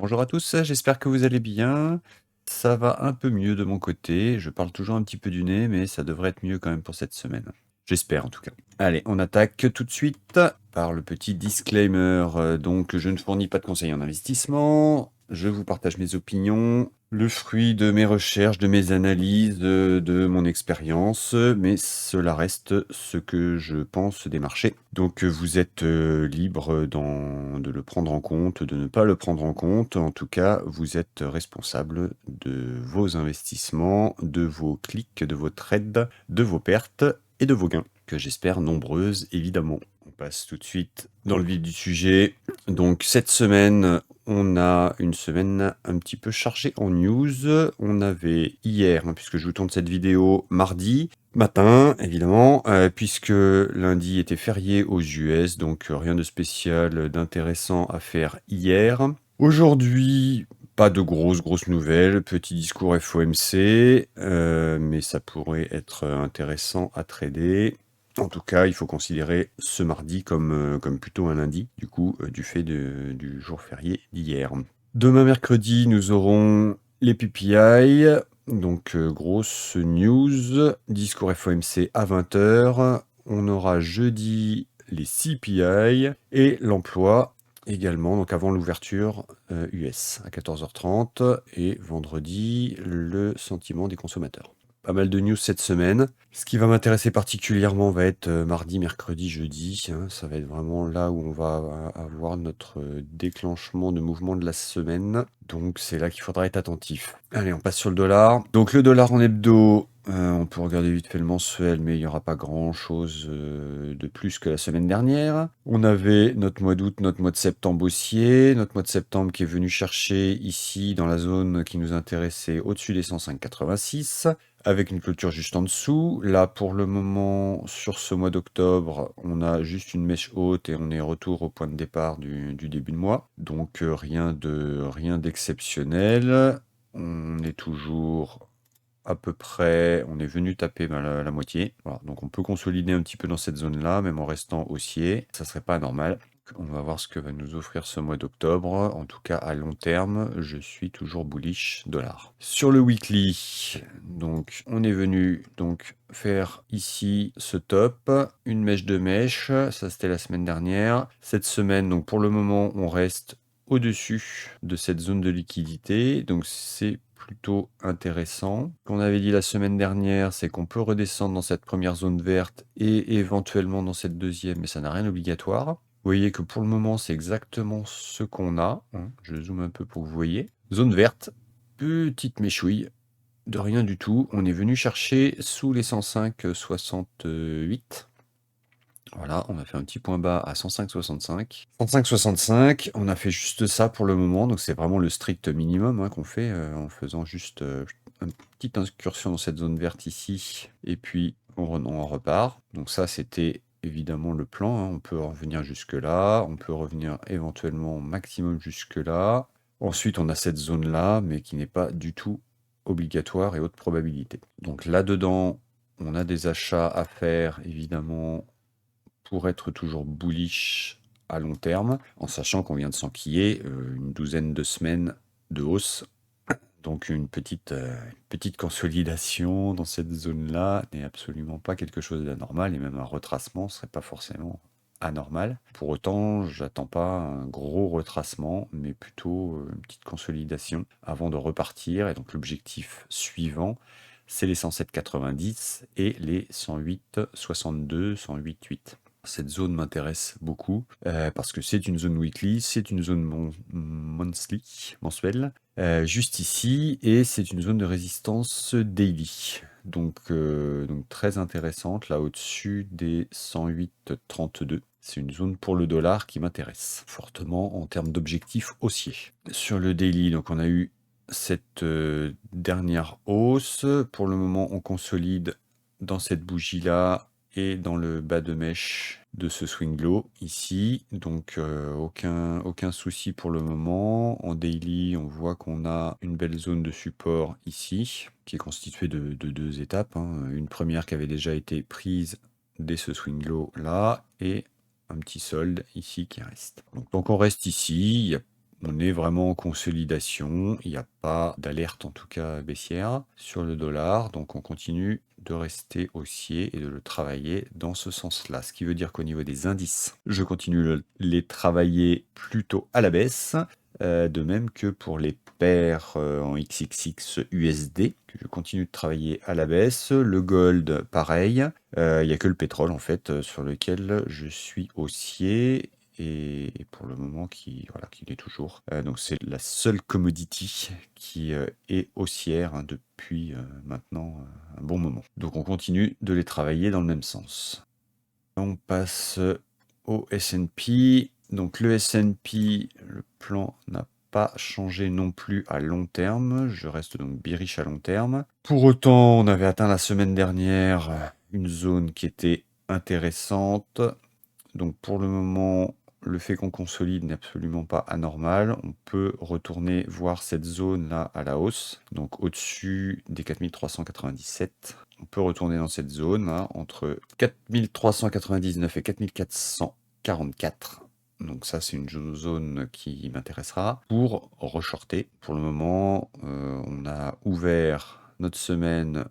Bonjour à tous, j'espère que vous allez bien. Ça va un peu mieux de mon côté. Je parle toujours un petit peu du nez, mais ça devrait être mieux quand même pour cette semaine. J'espère en tout cas. Allez, on attaque tout de suite par le petit disclaimer. Donc, je ne fournis pas de conseils en investissement. Je vous partage mes opinions, le fruit de mes recherches, de mes analyses, de mon expérience, mais cela reste ce que je pense des marchés. Donc vous êtes libre de le prendre en compte, de ne pas le prendre en compte. En tout cas, vous êtes responsable de vos investissements, de vos clics, de vos trades, de vos pertes et de vos gains, que j'espère nombreuses évidemment. On passe tout de suite dans le vif du sujet. Donc cette semaine, on a une semaine un petit peu chargée en news. On avait hier, puisque je vous tourne cette vidéo mardi matin, évidemment, puisque lundi était férié aux US, donc rien de spécial, d'intéressant à faire hier. Aujourd'hui, pas de grosses nouvelles, petit discours FOMC, mais ça pourrait être intéressant à trader. En tout cas, il faut considérer ce mardi comme plutôt un lundi, du coup, du fait du jour férié d'hier. Demain mercredi, nous aurons les PPI, donc grosse news, discours FOMC à 20h. On aura jeudi les CPI et l'emploi également, donc avant l'ouverture US à 14h30 et vendredi le sentiment des consommateurs. Pas mal de news cette semaine. Ce qui va m'intéresser particulièrement va être mardi, mercredi, jeudi. Ça va être vraiment là où on va avoir notre déclenchement de mouvement de la semaine. Donc c'est là qu'il faudra être attentif. Allez, on passe sur le dollar. Donc le dollar en hebdo, on peut regarder vite fait le mensuel, mais il n'y aura pas grand-chose de plus que la semaine dernière. On avait notre mois d'août, notre mois de septembre haussier. Notre mois de septembre qui est venu chercher ici dans la zone qui nous intéressait au-dessus des 105,86 avec une clôture juste en dessous. Là, pour le moment, sur ce mois d'octobre, on a juste une mèche haute et on est retour au point de départ du début de mois. Donc rien d'exceptionnel. On est toujours à peu près, on est venu taper la moitié. Voilà, donc on peut consolider un petit peu dans cette zone-là, même en restant haussier. Ça serait pas anormal. On va voir ce que va nous offrir ce mois d'octobre. En tout cas, à long terme, je suis toujours bullish dollar. Sur le weekly, donc on est venu donc faire ici ce top, une mèche de mèche, ça c'était la semaine dernière. Cette semaine, donc pour le moment, on reste au-dessus de cette zone de liquidité, donc c'est plutôt intéressant. Ce qu'on avait dit la semaine dernière, c'est qu'on peut redescendre dans cette première zone verte et éventuellement dans cette deuxième, mais ça n'a rien d'obligatoire. Vous voyez que pour le moment, c'est exactement ce qu'on a. Je zoome un peu pour que vous voyez. Zone verte, petite méchouille, de rien du tout. On est venu chercher sous les 105,68. Voilà, on a fait un petit point bas à 105,65. 105,65, on a fait juste ça pour le moment, donc c'est vraiment le strict minimum qu'on fait en faisant juste une petite incursion dans cette zone verte ici, et puis on repart. Donc ça, c'était évidemment le plan, on peut revenir jusque-là, on peut revenir éventuellement au maximum jusque-là. Ensuite, on a cette zone-là, mais qui n'est pas du tout obligatoire et haute probabilité. Donc là-dedans, on a des achats à faire, évidemment, pour être toujours bullish à long terme, en sachant qu'on vient de s'enquiller une douzaine de semaines de hausse. Donc une petite consolidation dans cette zone-là n'est absolument pas quelque chose d'anormal, et même un retracement ne serait pas forcément anormal. Pour autant, j'attends pas un gros retracement, mais plutôt une petite consolidation avant de repartir. Et donc l'objectif suivant, c'est les 107,90 et les 108,62, 108,8. Cette zone m'intéresse beaucoup parce que c'est une zone weekly, c'est une zone mensuelle, juste ici, et c'est une zone de résistance daily. Donc très intéressante, là au-dessus des 108,32. C'est une zone pour le dollar qui m'intéresse fortement en termes d'objectifs haussiers. Sur le daily, donc on a eu cette dernière hausse. Pour le moment, on consolide dans cette bougie-là et dans le bas de mèche de ce swing low ici. Donc aucun souci pour le moment. En daily, on voit qu'on a une belle zone de support ici, qui est constituée de deux étapes. Une première qui avait déjà été prise dès ce swing low là, et un petit solde ici qui reste. Donc on reste ici, il y a On est vraiment en consolidation. Il n'y a pas d'alerte, en tout cas baissière, sur le dollar. Donc on continue de rester haussier et de le travailler dans ce sens-là. Ce qui veut dire qu'au niveau des indices, je continue de les travailler plutôt à la baisse. De même que pour les paires en XXX USD, que je continue de travailler à la baisse. Le gold, pareil. Il n'y a que le pétrole, en fait, sur lequel je suis haussier. Et pour le moment, qui est toujours. Donc c'est la seule commodity qui est haussière depuis maintenant un bon moment. Donc on continue de les travailler dans le même sens. On passe au S&P. Donc le S&P, le plan n'a pas changé non plus à long terme. Je reste donc bearish à long terme. Pour autant, on avait atteint la semaine dernière une zone qui était intéressante. Donc pour le moment, le fait qu'on consolide n'est absolument pas anormal. On peut retourner voir cette zone-là à la hausse, donc au-dessus des 4397. On peut retourner dans cette zone là, entre 4399 et 4444. Donc ça, c'est une zone qui m'intéressera pour reshorter. Pour le moment, on a ouvert notre semaine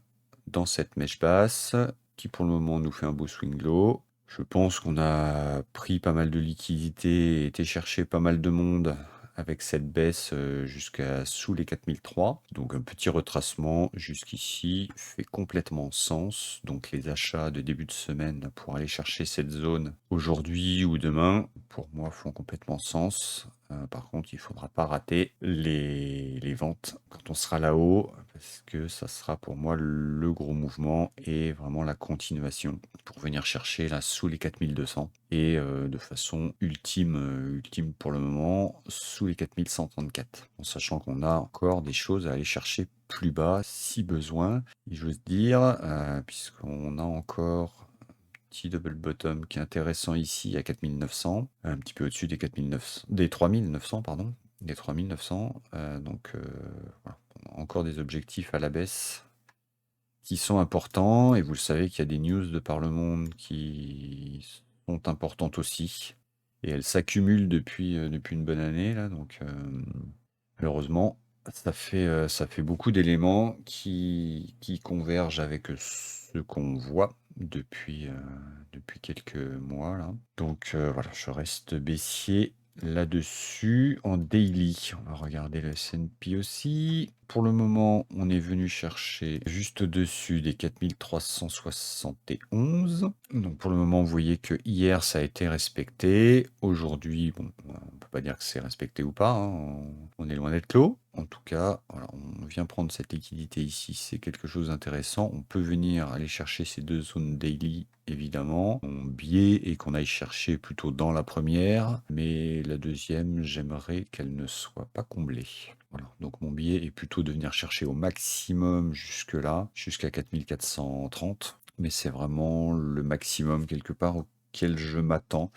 dans cette mèche basse qui pour le moment nous fait un beau swing low. Je pense qu'on a pris pas mal de liquidités et été chercher pas mal de monde avec cette baisse jusqu'à sous les 4003. Donc un petit retracement jusqu'ici fait complètement sens. Donc les achats de début de semaine pour aller chercher cette zone aujourd'hui ou demain, pour moi, font complètement sens. Par contre, il ne faudra pas rater les ventes quand on sera là-haut, parce que ça sera pour moi le gros mouvement et vraiment la continuation pour venir chercher là sous les 4200 et de façon ultime pour le moment, sous les 4134. En sachant qu'on a encore des choses à aller chercher plus bas si besoin, et j'ose dire, puisqu'on a encore petit double bottom qui est intéressant ici à 4900, un petit peu au-dessus des 4900, des 3900 pardon, des 3900. Donc voilà, on a encore des objectifs à la baisse qui sont importants et vous le savez qu'il y a des news de par le monde qui sont importantes aussi et elles s'accumulent depuis une bonne année là, donc malheureusement ça fait beaucoup d'éléments qui convergent avec ce qu'on voit depuis quelques mois là. Donc voilà, je reste baissier là-dessus en daily. On va regarder le S&P aussi. Pour le moment, on est venu chercher juste au-dessus des 4371. Donc pour le moment, vous voyez que hier, ça a été respecté. Aujourd'hui, bon, on ne peut pas dire que c'est respecté ou pas, hein. On est loin d'être clos. En tout cas, voilà, on vient prendre cette liquidité ici. C'est quelque chose d'intéressant. On peut venir aller chercher ces deux zones daily, évidemment. Mon biais est qu'on aille chercher plutôt dans la première, mais la deuxième, j'aimerais qu'elle ne soit pas comblée. Voilà. Donc mon biais est plutôt de venir chercher au maximum jusque-là, jusqu'à 4430. Mais c'est vraiment le maximum quelque part auquel je m'attends.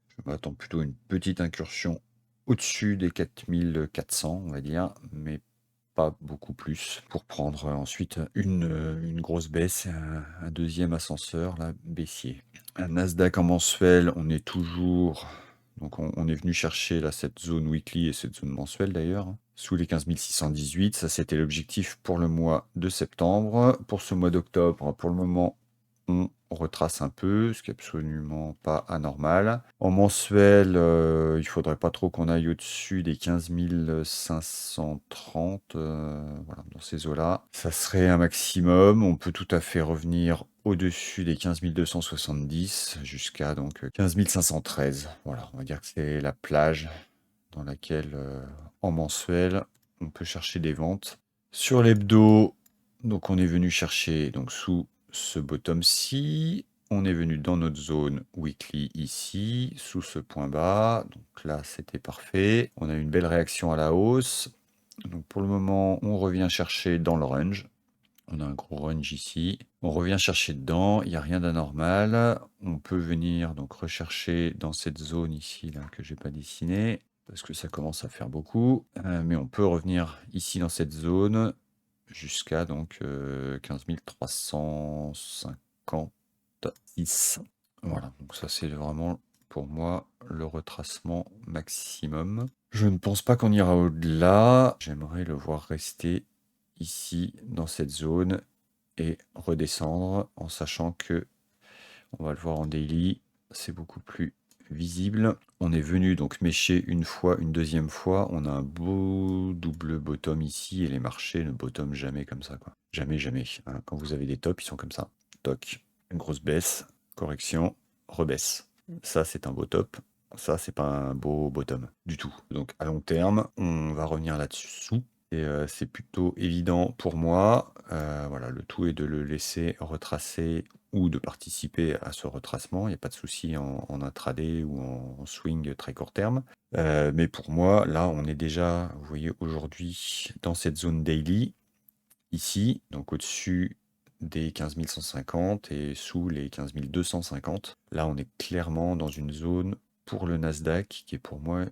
Je m'attends plutôt à une petite incursion au-dessus des 4400, on va dire, mais pas beaucoup plus, pour prendre ensuite une grosse baisse, un deuxième ascenseur, là, baissier. Un Nasdaq en mensuel, on est toujours... Donc on est venu chercher là, cette zone weekly et cette zone mensuelle d'ailleurs, hein, sous les 15 618. Ça, c'était l'objectif pour le mois de septembre. Pour ce mois d'octobre, pour le moment, on retrace un peu, ce qui n'est absolument pas anormal. En mensuel, il faudrait pas trop qu'on aille au-dessus des 15 530, voilà, dans ces eaux-là. Ça serait un maximum. On peut tout à fait revenir au-dessus des 15 270 jusqu'à donc 15 513. Voilà, on va dire que c'est la plage dans laquelle, en mensuel, on peut chercher des ventes. Sur l'hebdo, donc on est venu chercher donc sous ce bottom-ci, on est venu dans notre zone weekly ici, sous ce point bas, donc là c'était parfait. On a une belle réaction à la hausse. Donc pour le moment, on revient chercher dans le range. On a un gros range ici. On revient chercher dedans, il n'y a rien d'anormal. On peut venir donc rechercher dans cette zone ici là que j'ai pas dessinée parce que ça commence à faire beaucoup. Mais on peut revenir ici dans cette zone jusqu'à donc 15 356. Voilà, donc ça c'est vraiment pour moi le retracement maximum. Je ne pense pas qu'on ira au-delà. J'aimerais le voir rester ici dans cette zone et redescendre en sachant que on va le voir en daily, c'est beaucoup plus visible. On est venu donc mécher une fois, une deuxième fois. On a un beau double bottom ici et les marchés ne bottom jamais comme ça, quoi. Jamais, jamais, hein. Quand vous avez des tops, ils sont comme ça. Toc, une grosse baisse, correction, rebaisse. Ça, c'est un beau top. Ça, c'est pas un beau bottom du tout. Donc à long terme, on va revenir là-dessous. Et c'est plutôt évident pour moi. Voilà, le tout est de le laisser retracer ou de participer à ce retracement. Il n'y a pas de souci en intraday ou en swing très court terme. Mais pour moi, là, on est déjà, vous voyez, aujourd'hui dans cette zone daily, ici, donc au-dessus des 15 150 et sous les 15 250. Là, on est clairement dans une zone pour le Nasdaq qui est pour moi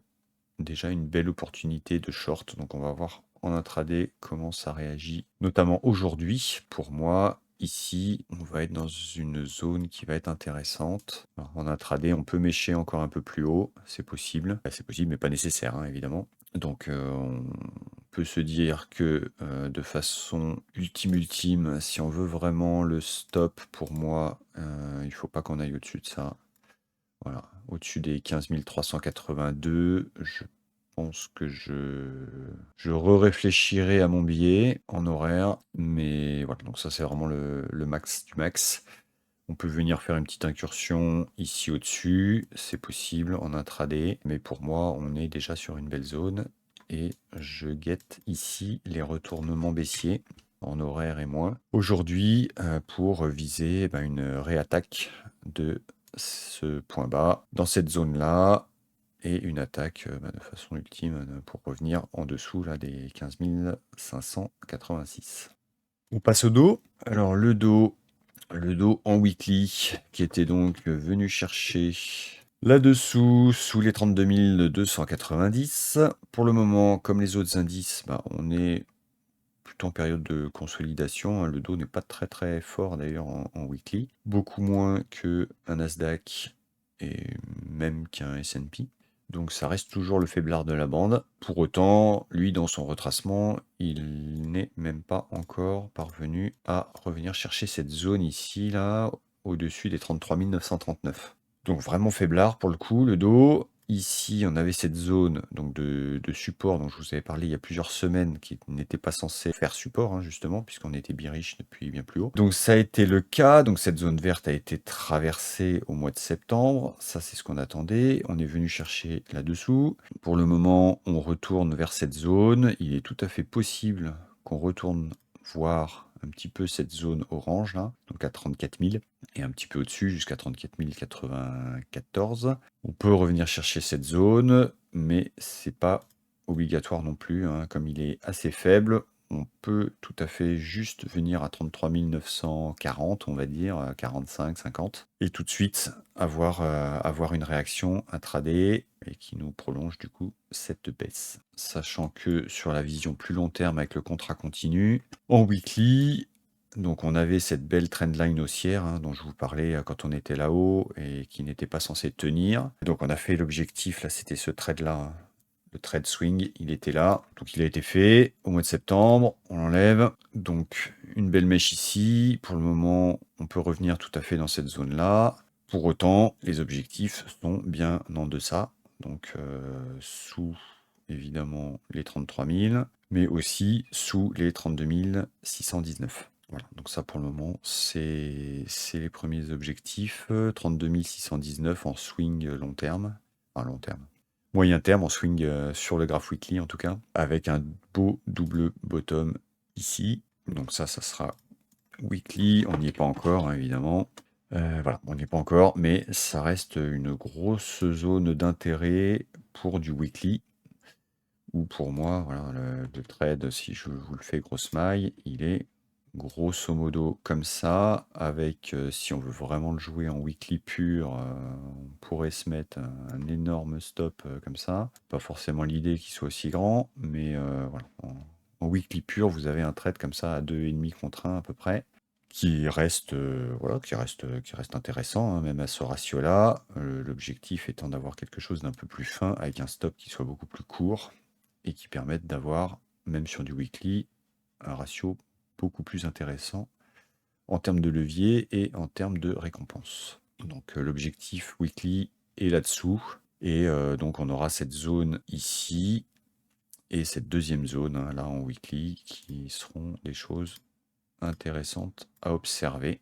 déjà une belle opportunité de short. Donc on va voir en intraday comment ça réagit, notamment aujourd'hui. Pour moi, ici, on va être dans une zone qui va être intéressante. Alors, en intraday, on peut mécher encore un peu plus haut, c'est possible. C'est possible, mais pas nécessaire, hein, évidemment. Donc on peut se dire que de façon ultime, si on veut vraiment le stop, pour moi, il faut pas qu'on aille au-dessus de ça. Voilà, au-dessus des 15 382, je pense que je réfléchirai à mon billet en horaire, mais voilà, donc ça c'est vraiment le max du max. On peut venir faire une petite incursion ici au-dessus, c'est possible en intraday, mais pour moi on est déjà sur une belle zone et je guette ici les retournements baissiers en horaire et moins aujourd'hui pour viser une réattaque de ce point bas dans cette zone-là et une attaque de façon ultime pour revenir en dessous là, des 15 586. On passe au dos. Alors le dos en weekly qui était donc venu chercher là-dessous sous les 32 290. Pour le moment, comme les autres indices, on est plutôt en période de consolidation, hein. Le dos n'est pas très très fort d'ailleurs en weekly, beaucoup moins qu'un Nasdaq et même qu'un S&P. Donc ça reste toujours le faiblard de la bande. Pour autant, lui, dans son retracement, il n'est même pas encore parvenu à revenir chercher cette zone ici, là, au-dessus des 33 939. Donc vraiment faiblard pour le coup, le dos. Ici, on avait cette zone donc de support dont je vous avais parlé il y a plusieurs semaines qui n'était pas censée faire support, hein, justement, puisqu'on était bearish depuis bien plus haut. Donc ça a été le cas. Donc cette zone verte a été traversée au mois de septembre. Ça, c'est ce qu'on attendait. On est venu chercher là-dessous. Pour le moment, on retourne vers cette zone. Il est tout à fait possible qu'on retourne voir un petit peu cette zone orange là, donc à 34 000 et un petit peu au-dessus jusqu'à 34 094. On peut revenir chercher cette zone, mais c'est pas obligatoire non plus, hein. Comme il est assez faible, on peut tout à fait juste venir à 33 940, on va dire, 45, 50, et tout de suite avoir une réaction intraday et qui nous prolonge du coup cette baisse. Sachant que sur la vision plus long terme avec le contrat continu, en weekly, donc on avait cette belle trendline haussière dont je vous parlais quand on était là-haut et qui n'était pas censé tenir. Donc on a fait l'objectif, là c'était ce trade-là, le trade swing, il était là. Donc il a été fait au mois de septembre, on l'enlève. Donc une belle mèche ici. Pour le moment, on peut revenir tout à fait dans cette zone-là. Pour autant, les objectifs sont bien en deçà. Donc sous évidemment les 33 000, mais aussi sous les 32 619. Voilà, donc ça pour le moment, c'est les premiers objectifs. 32 619 en swing long terme. Enfin long terme. Moyen terme en swing sur le graph weekly en tout cas, avec un beau double bottom ici. Donc ça sera weekly. On n'y est pas encore, hein, évidemment. Voilà, on n'y est pas encore, mais ça reste une grosse zone d'intérêt pour du weekly. Ou pour moi, voilà, le trade, si je vous le fais grosse maille, il est grosso modo comme ça, avec, si on veut vraiment le jouer en weekly pur, on pourrait se mettre un énorme stop comme ça. Pas forcément l'idée qu'il soit aussi grand, mais voilà, en weekly pur, vous avez un trade comme ça à 2,5 contre 1 à peu près, voilà, qui reste intéressant, hein, même à ce ratio-là. L'objectif étant d'avoir quelque chose d'un peu plus fin, avec un stop qui soit beaucoup plus court et qui permette d'avoir, même sur du weekly, un ratio beaucoup plus intéressant en termes de levier et en termes de récompense. Donc l'objectif weekly est là-dessous. Et donc on aura cette zone ici et cette deuxième zone, hein, là en weekly, qui seront des choses intéressantes à observer.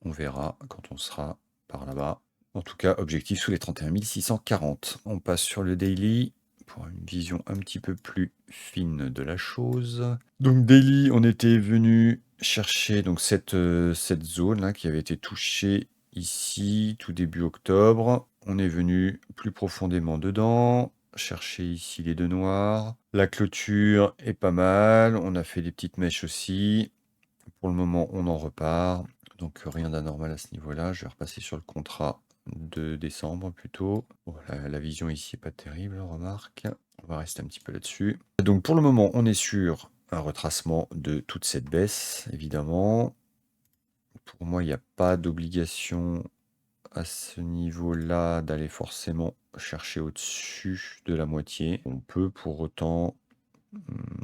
On verra quand on sera par là-bas. En tout cas, objectif sous les 31 640. On passe sur le daily pour une vision un petit peu plus fine de la chose. Donc daily, on était venu chercher donc cette zone là qui avait été touchée ici tout début octobre. On est venu plus profondément dedans, chercher ici les deux noirs. La clôture est pas mal. On a fait des petites mèches aussi. Pour le moment, on en repart. Donc rien d'anormal à ce niveau-là. Je vais repasser sur le contrat de décembre plutôt. Bon, la vision ici n'est pas terrible, remarque. On va rester un petit peu là-dessus. Donc pour le moment, on est sur un retracement de toute cette baisse, évidemment. Pour moi, il n'y a pas d'obligation à ce niveau-là d'aller forcément chercher au-dessus de la moitié. On peut pour autant...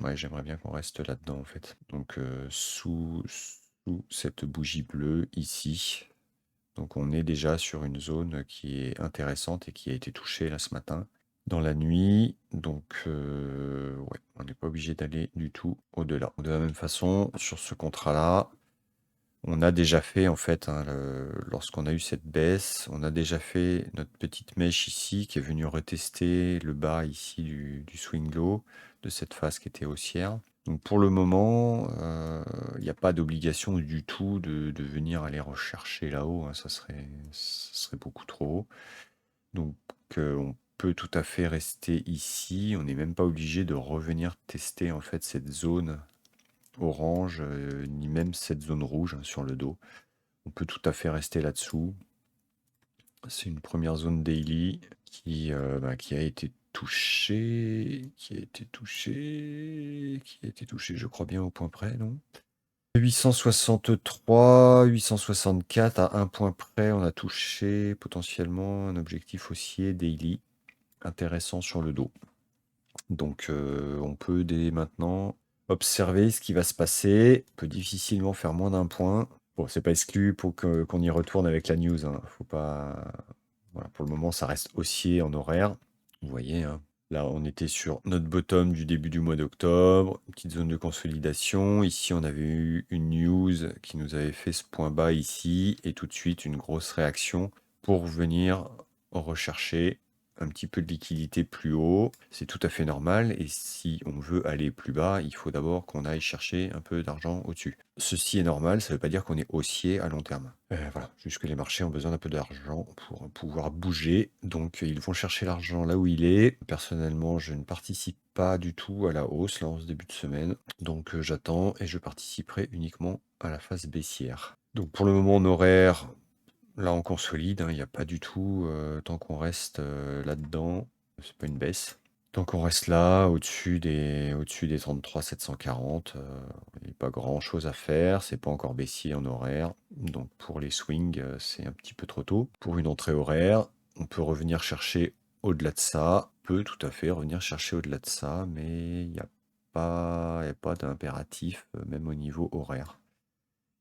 Ouais, j'aimerais bien qu'on reste là-dedans en fait. Donc sous cette bougie bleue ici. Donc on est déjà sur une zone qui est intéressante et qui a été touchée là ce matin dans la nuit. Donc ouais, on n'est pas obligé d'aller du tout au-delà. De la même façon, sur ce contrat-là, on a déjà fait en fait, hein, lorsqu'on a eu cette baisse, on a déjà fait notre petite mèche ici qui est venue retester le bas ici du swing low de cette phase qui était haussière. Donc pour le moment, il n'y a pas d'obligation du tout de venir aller rechercher là-haut, hein, ça serait beaucoup trop haut. Donc on peut tout à fait rester ici, on n'est même pas obligé de revenir tester en fait cette zone orange, ni même cette zone rouge, hein, sur le dos. On peut tout à fait rester là-dessous. C'est une première zone daily qui a été touchée, je crois bien au point près, non? 863, 864 à un point près, on a touché potentiellement un objectif haussier daily intéressant sur le dos. Donc on peut dès maintenant observer ce qui va se passer. On peut difficilement faire moins d'un point. Bon, c'est pas exclu pour qu'on y retourne avec la news, hein. Faut pas... Voilà, pour le moment, ça reste haussier en horaire. Vous voyez, hein. Là, on était sur notre bottom du début du mois d'octobre, une petite zone de consolidation. Ici, on avait eu une news qui nous avait fait ce point bas ici, et tout de suite, une grosse réaction pour venir rechercher un petit peu de liquidité plus haut. C'est tout à fait normal, et si on veut aller plus bas, il faut d'abord qu'on aille chercher un peu d'argent au-dessus. Ceci est normal, ça ne veut pas dire qu'on est haussier à long terme. Voilà, juste que les marchés ont besoin d'un peu d'argent pour pouvoir bouger, donc ils vont chercher l'argent là où il est. Personnellement, je ne participe pas du tout à la hausse, là en ce début de semaine, donc j'attends et je participerai uniquement à la phase baissière. Donc pour le moment, en horaire, là on consolide, hein, il n'y a pas du tout, tant qu'on reste là-dedans, c'est pas une baisse. Tant qu'on reste là, au-dessus des 33 740, il n'y a pas grand-chose à faire, c'est pas encore baissier en horaire. Donc pour les swings, c'est un petit peu trop tôt. Pour une entrée horaire, on peut revenir chercher au-delà de ça, peut tout à fait revenir chercher au-delà de ça, mais il n'y a pas d'impératif, même au niveau horaire.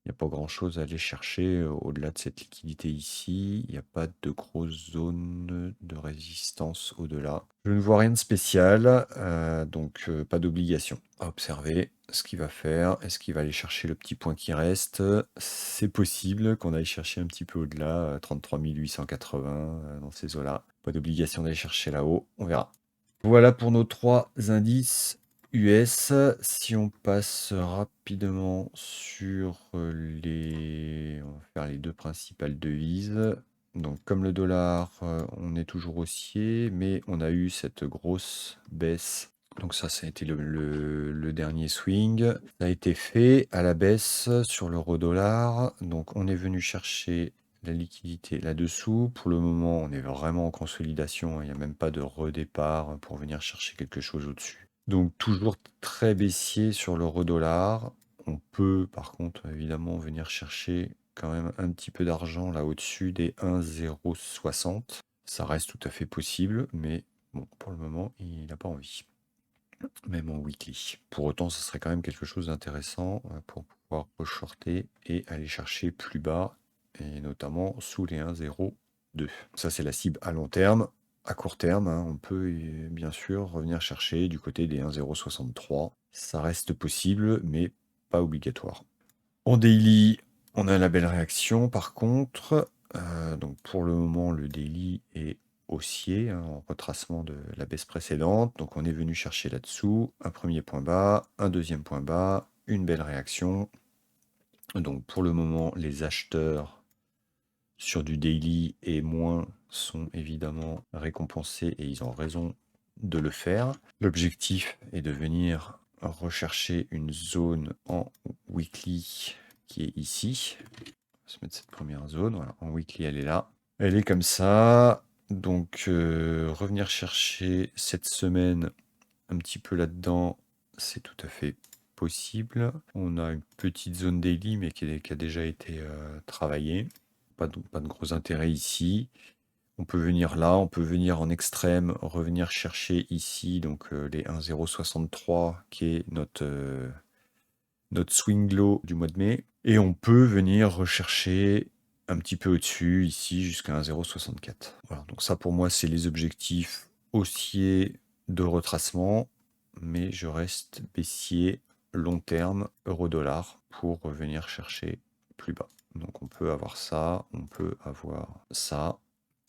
Il n'y a pas grand-chose à aller chercher au-delà de cette liquidité ici. Il n'y a pas de grosse zone de résistance au-delà. Je ne vois rien de spécial, donc pas d'obligation à observer ce qu'il va faire. Est-ce qu'il va aller chercher le petit point qui reste? C'est possible qu'on aille chercher un petit peu au-delà, 33 880 dans ces eaux-là. Pas d'obligation d'aller chercher là-haut, on verra. Voilà pour nos trois indices US. Si on passe rapidement sur on va faire les deux principales devises. Donc comme le dollar, on est toujours haussier, mais on a eu cette grosse baisse. Donc ça a été le dernier swing. Ça a été fait à la baisse sur l'euro-dollar. Donc on est venu chercher la liquidité là-dessous. Pour le moment, on est vraiment en consolidation, hein. Il n'y a même pas de redépart pour venir chercher quelque chose au-dessus. Donc toujours très baissier sur l'euro-dollar. On peut, par contre, évidemment, venir chercher quand même un petit peu d'argent là au-dessus des 1,060. Ça reste tout à fait possible, mais bon, pour le moment, il n'a pas envie. Même en weekly. Pour autant, ce serait quand même quelque chose d'intéressant pour pouvoir re-shorter et aller chercher plus bas, et notamment sous les 1,02. Ça, c'est la cible à long terme. À court terme, hein, on peut bien sûr revenir chercher du côté des 1,063. Ça reste possible, mais pas obligatoire. En daily, on a la belle réaction par contre. Donc pour le moment, le daily est haussier, hein, en retracement de la baisse précédente. Donc on est venu chercher là-dessous un premier point bas, un deuxième point bas, une belle réaction. Donc pour le moment, les acheteurs sur du daily et moins sont évidemment récompensés et ils ont raison de le faire. L'objectif est de venir rechercher une zone en weekly qui est ici. On va se mettre cette première zone. Voilà, en weekly, elle est là. Elle est comme ça. Donc, revenir chercher cette semaine un petit peu là-dedans, c'est tout à fait possible. On a une petite zone daily, mais qui a déjà été travaillée. Pas de gros intérêt ici. On peut venir là, on peut venir en extrême, revenir chercher ici, donc les 1,063 qui est notre swing low du mois de mai. Et on peut venir rechercher un petit peu au-dessus, ici, jusqu'à 1,064. Voilà, donc ça pour moi, c'est les objectifs haussiers de retracement, mais je reste baissier long terme, euro-dollar, pour revenir chercher plus bas. Donc on peut avoir ça, on peut avoir ça,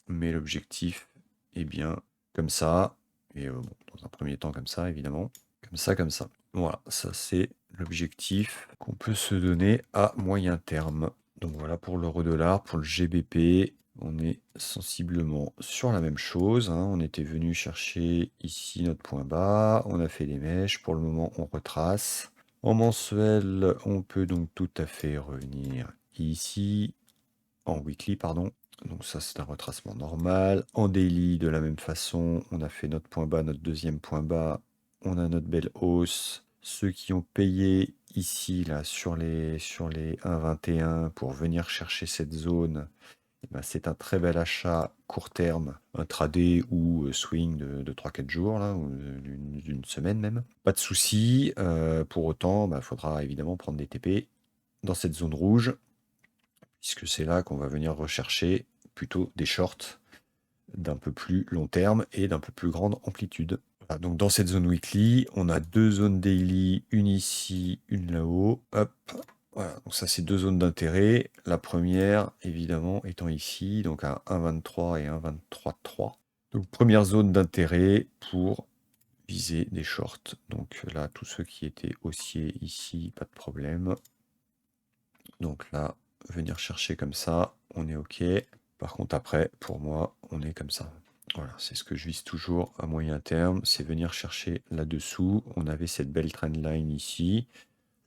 mais l'objectif est bien comme ça, et bon, dans un premier temps comme ça, évidemment, comme ça, comme ça. Voilà, ça c'est l'objectif qu'on peut se donner à moyen terme. Donc voilà pour l'euro-dollar, pour le GBP, on est sensiblement sur la même chose, hein. On était venu chercher ici notre point bas, on a fait des mèches, pour le moment on retrace. En mensuel, on peut donc tout à fait revenir ici, en weekly, pardon. Donc ça, c'est un retracement normal. En daily, de la même façon, on a fait notre point bas, notre deuxième point bas. On a notre belle hausse. Ceux qui ont payé ici, là, sur les 1,21 pour venir chercher cette zone, eh ben, c'est un très bel achat court terme, intraday ou swing de 3-4 jours, là, ou d'une semaine même. Pas de souci. Pour autant, il faudra évidemment prendre des TP dans cette zone rouge, puisque c'est là qu'on va venir rechercher plutôt des shorts d'un peu plus long terme et d'un peu plus grande amplitude. Voilà, donc dans cette zone weekly, on a deux zones daily, une ici, une là-haut. Hop, voilà, donc ça c'est deux zones d'intérêt. La première, évidemment, étant ici, donc à 1,23 et 1,23,3. Donc première zone d'intérêt pour viser des shorts. Donc là, tous ceux qui étaient haussiers ici, pas de problème. Donc là, venir chercher comme ça, on est OK. Par contre, après, pour moi, on est comme ça. Voilà, c'est ce que je vise toujours à moyen terme, c'est venir chercher là-dessous. On avait cette belle trendline ici.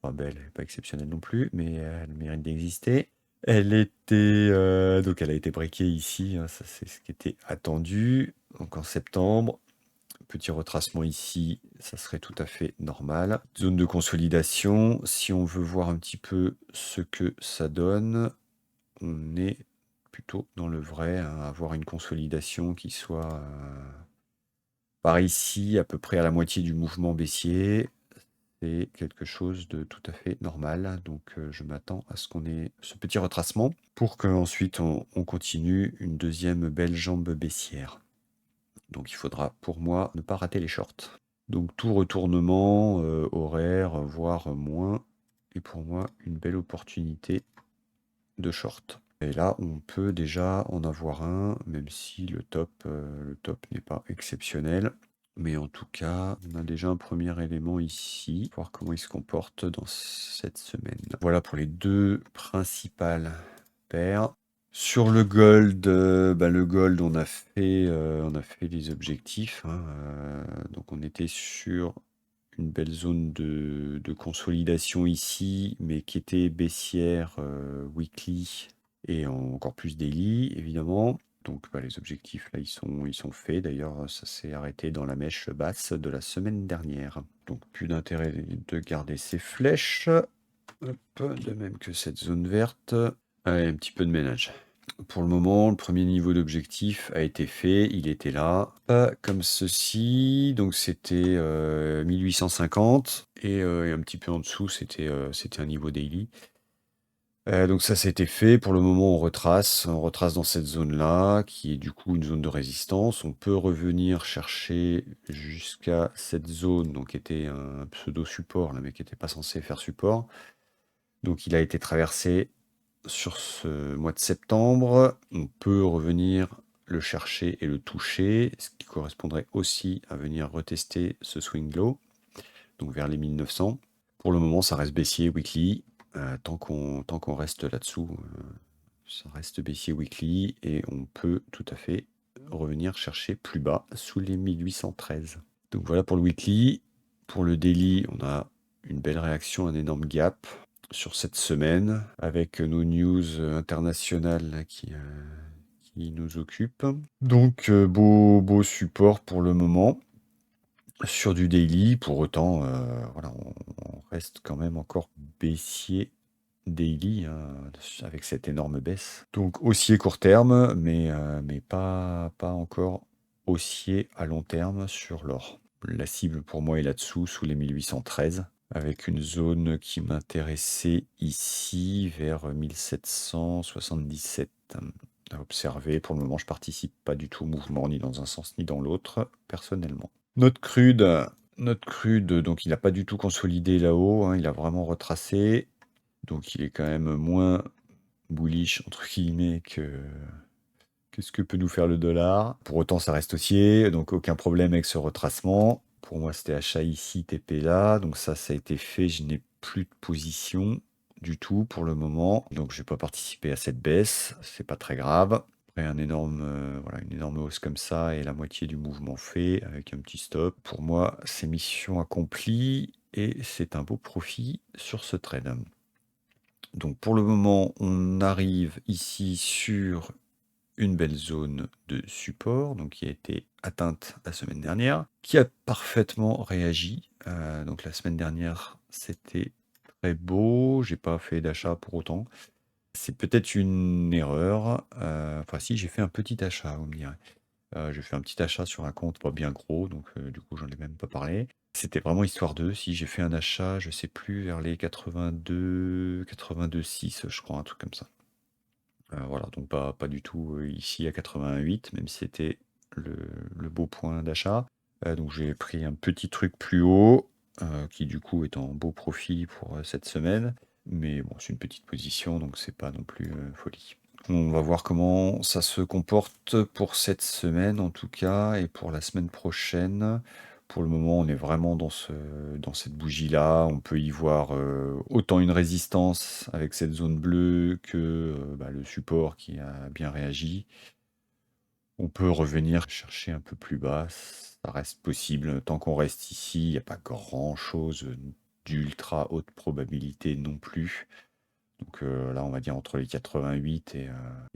Enfin, belle, pas exceptionnelle non plus, mais elle mérite d'exister. Elle était donc elle a été breakée ici, hein, ça c'est ce qui était attendu. Donc en septembre, petit retracement ici, ça serait tout à fait normal. Zone de consolidation, si on veut voir un petit peu ce que ça donne, on est plutôt dans le vrai, hein, avoir une consolidation qui soit par ici, à peu près à la moitié du mouvement baissier. C'est quelque chose de tout à fait normal. Donc je m'attends à ce qu'on ait ce petit retracement pour qu'ensuite on continue une deuxième belle jambe baissière. Donc il faudra pour moi ne pas rater les shorts. Donc tout retournement horaire, voire moins, est pour moi une belle opportunité de short. Et là, on peut déjà en avoir un, même si le top n'est pas exceptionnel. Mais en tout cas, on a déjà un premier élément ici, voir comment il se comporte dans cette semaine. Voilà pour les deux principales paires. Sur le gold, on a fait les objectifs, hein, donc on était sur une belle zone de consolidation ici, mais qui était baissière weekly et encore plus daily, évidemment. Donc les objectifs là, ils sont faits. D'ailleurs, ça s'est arrêté dans la mèche basse de la semaine dernière. Donc plus d'intérêt de garder ces flèches. Hop, de même que cette zone verte. Allez, un petit peu de ménage. Pour le moment, le premier niveau d'objectif a été fait, il était là. Pas comme ceci, donc c'était 1850 et un petit peu en dessous, c'était un niveau daily. Donc ça, c'était fait. Pour le moment, on retrace dans cette zone-là, qui est du coup une zone de résistance. On peut revenir chercher jusqu'à cette zone, donc qui était un pseudo-support, là, mais qui n'était pas censé faire support. Donc il a été traversé sur ce mois de septembre. On peut revenir le chercher et le toucher, ce qui correspondrait aussi à venir retester ce swing low, donc vers les 1900. Pour le moment, ça reste baissier weekly. Tant qu'on reste là-dessous, ça reste baissier weekly et on peut tout à fait revenir chercher plus bas sous les 1813. Donc voilà pour le weekly. Pour le daily, on a une belle réaction, un énorme gap sur cette semaine avec nos news internationales là, qui nous occupent. Donc beau support pour le moment sur du daily. Pour autant, voilà, on reste quand même encore baissier daily avec cette énorme baisse. Donc haussier court terme, mais pas encore haussier à long terme sur l'or. La cible pour moi est là-dessous, sous les 1813, avec une zone qui m'intéressait ici vers 1777 à observer. Pour le moment, je participe pas du tout au mouvement, ni dans un sens ni dans l'autre, personnellement. Notre crude, donc il n'a pas du tout consolidé là-haut, hein, il a vraiment retracé. Donc il est quand même moins bullish, entre guillemets, que qu'est-ce que peut nous faire le dollar. Pour autant, ça reste haussier, donc aucun problème avec ce retracement. Pour moi, c'était achat ici, TP là. Donc ça a été fait. Je n'ai plus de position du tout pour le moment. Donc je ne vais pas participer à cette baisse. C'est pas très grave. Après une énorme hausse comme ça et la moitié du mouvement fait avec un petit stop. Pour moi, c'est mission accomplie et c'est un beau profit sur ce trade. Donc pour le moment, on arrive ici sur une belle zone de support, donc qui a été atteinte la semaine dernière, qui a parfaitement réagi. Donc la semaine dernière, c'était très beau. J'ai pas fait d'achat pour autant. C'est peut-être une erreur. Enfin si, j'ai fait un petit achat, vous me direz. J'ai fait un petit achat sur un compte pas bien gros, donc du coup, j'en ai même pas parlé. C'était vraiment histoire de. Si j'ai fait un achat, je sais plus, vers les 82,6, je crois, un truc comme ça. Voilà, donc pas du tout ici à 88, même si c'était le beau point d'achat. Donc j'ai pris un petit truc plus haut, qui du coup est en beau profit pour cette semaine. Mais bon, c'est une petite position, donc c'est pas non plus folie. On va voir comment ça se comporte pour cette semaine en tout cas et pour la semaine prochaine. Pour le moment, on est vraiment dans cette bougie-là. On peut y voir autant une résistance avec cette zone bleue que le support qui a bien réagi. On peut revenir chercher un peu plus bas. Ça reste possible. Tant qu'on reste ici, il n'y a pas grand-chose d'ultra haute probabilité non plus. Donc là, on va dire entre les 88 et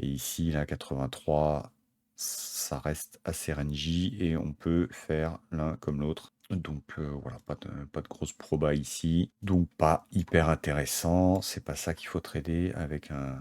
ici, là, 83, ça reste assez rangy et on peut faire l'un comme l'autre. Donc voilà, pas de grosse proba ici. Donc pas hyper intéressant. C'est pas ça qu'il faut trader avec un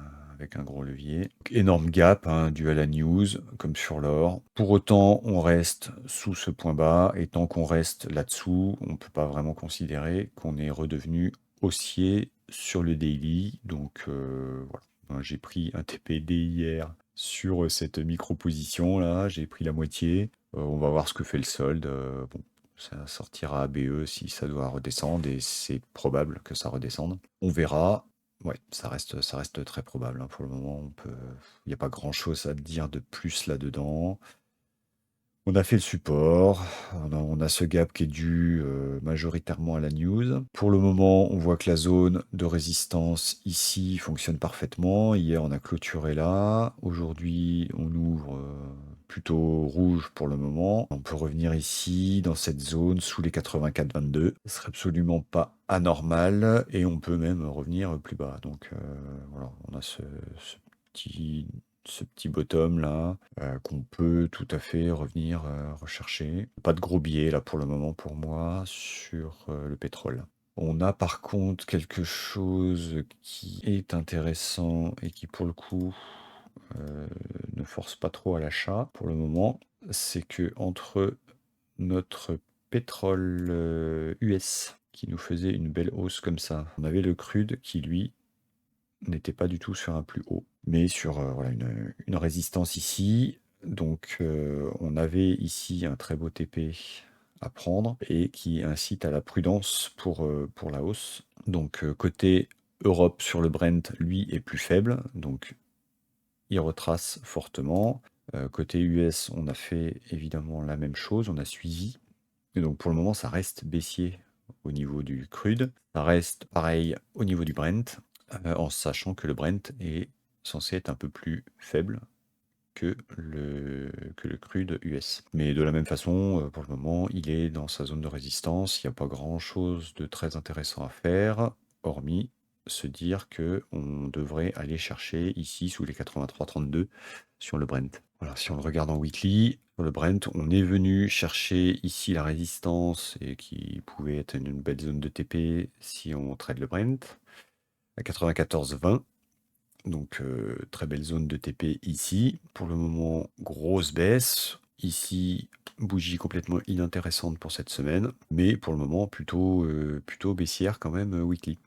gros levier. Donc, énorme gap dû à la news, comme sur l'or. Pour autant, on reste sous ce point bas et tant qu'on reste là-dessous, on ne peut pas vraiment considérer qu'on est redevenu haussier sur le daily. Donc voilà. J'ai pris un TPD hier sur cette micro-position là, j'ai pris la moitié. On va voir ce que fait le solde. Bon, ça sortira à BE si ça doit redescendre et c'est probable que ça redescende. On verra. Ouais, ça reste très probable hein. Pour le moment, il n'y a pas grand-chose à dire de plus là-dedans. On a fait le support, on a ce gap qui est dû majoritairement à la news. Pour le moment, on voit que la zone de résistance ici fonctionne parfaitement. Hier, on a clôturé là. Aujourd'hui, on ouvre plutôt rouge pour le moment. On peut revenir ici, dans cette zone, sous les 84,22. Ce serait absolument pas anormal. Et on peut même revenir plus bas. Donc voilà, on a ce petit bottom là qu'on peut tout à fait revenir rechercher. Pas de gros billets là pour le moment pour moi sur le pétrole. On a par contre quelque chose qui est intéressant et qui pour le coup ne force pas trop à l'achat pour le moment. C'est que entre notre pétrole US qui nous faisait une belle hausse comme ça, on avait le crude qui lui n'était pas du tout sur un plus haut, mais sur voilà, une résistance ici. Donc on avait ici un très beau TP à prendre et qui incite à la prudence pour la hausse. Donc côté Europe sur le Brent, lui, est plus faible, donc il retrace fortement. Côté US, on a fait évidemment la même chose, on a suivi. Et donc pour le moment, ça reste baissier au niveau du crude. Ça reste pareil au niveau du Brent, en sachant que le Brent est censé être un peu plus faible que le crude US. Mais de la même façon, pour le moment, il est dans sa zone de résistance. Il n'y a pas grand-chose de très intéressant à faire, hormis se dire que on devrait aller chercher ici sous les 83,32 sur le Brent. Voilà, si on le regarde en weekly, sur le Brent, on est venu chercher ici la résistance et qui pouvait être une belle zone de TP si on trade le Brent à 94,20. Donc très belle zone de TP ici. Pour le moment, grosse baisse. Ici, bougie complètement inintéressante pour cette semaine, mais pour le moment plutôt baissière quand même weekly.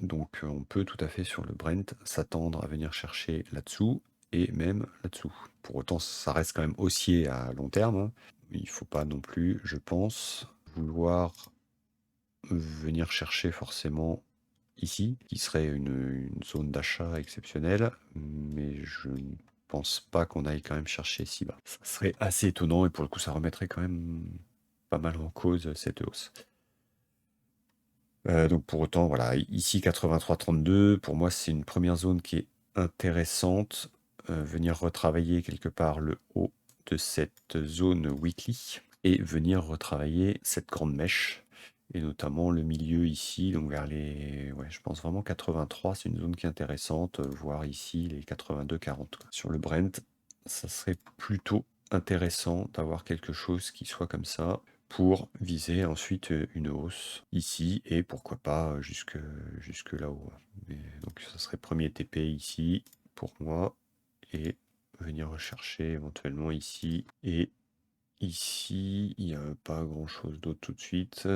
Donc on peut tout à fait sur le Brent s'attendre à venir chercher là-dessous et même là-dessous. Pour autant, ça reste quand même haussier à long terme, hein. Il ne faut pas non plus, je pense, vouloir venir chercher forcément ici, qui serait une zone d'achat exceptionnelle, mais je ne pense pas qu'on aille quand même chercher si bas. Ça serait assez étonnant et pour le coup, ça remettrait quand même pas mal en cause cette hausse. Donc pour autant, voilà, ici 83,32, pour moi, c'est une première zone qui est intéressante. Venir retravailler quelque part le haut de cette zone weekly et venir retravailler cette grande mèche et notamment le milieu ici, donc vers les, ouais, je pense vraiment 83, c'est une zone qui est intéressante, voire ici les 82,40 quoi. Sur le Brent, ça serait plutôt intéressant d'avoir quelque chose qui soit comme ça pour viser ensuite une hausse ici et pourquoi pas jusque là-haut. Donc ça serait premier TP ici pour moi et venir rechercher éventuellement ici et ici il n'y a pas grand chose d'autre tout de suite,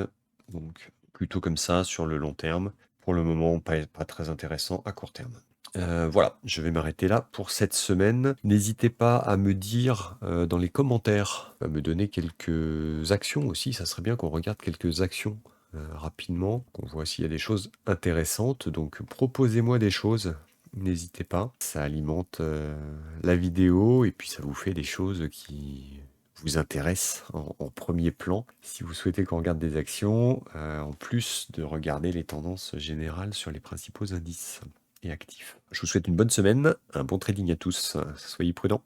donc plutôt comme ça sur le long terme. Pour le moment pas très intéressant à court terme. Voilà, je vais m'arrêter là pour cette semaine. N'hésitez pas à me dire dans les commentaires, à me donner quelques actions aussi. Ça serait bien qu'on regarde quelques actions rapidement, qu'on voit s'il y a des choses intéressantes. Donc proposez-moi des choses, n'hésitez pas. Ça alimente la vidéo et puis ça vous fait des choses qui vous intéressent en premier plan. Si vous souhaitez qu'on regarde des actions, en plus de regarder les tendances générales sur les principaux indices et actifs. Je vous souhaite une bonne semaine, un bon trading à tous, soyez prudents.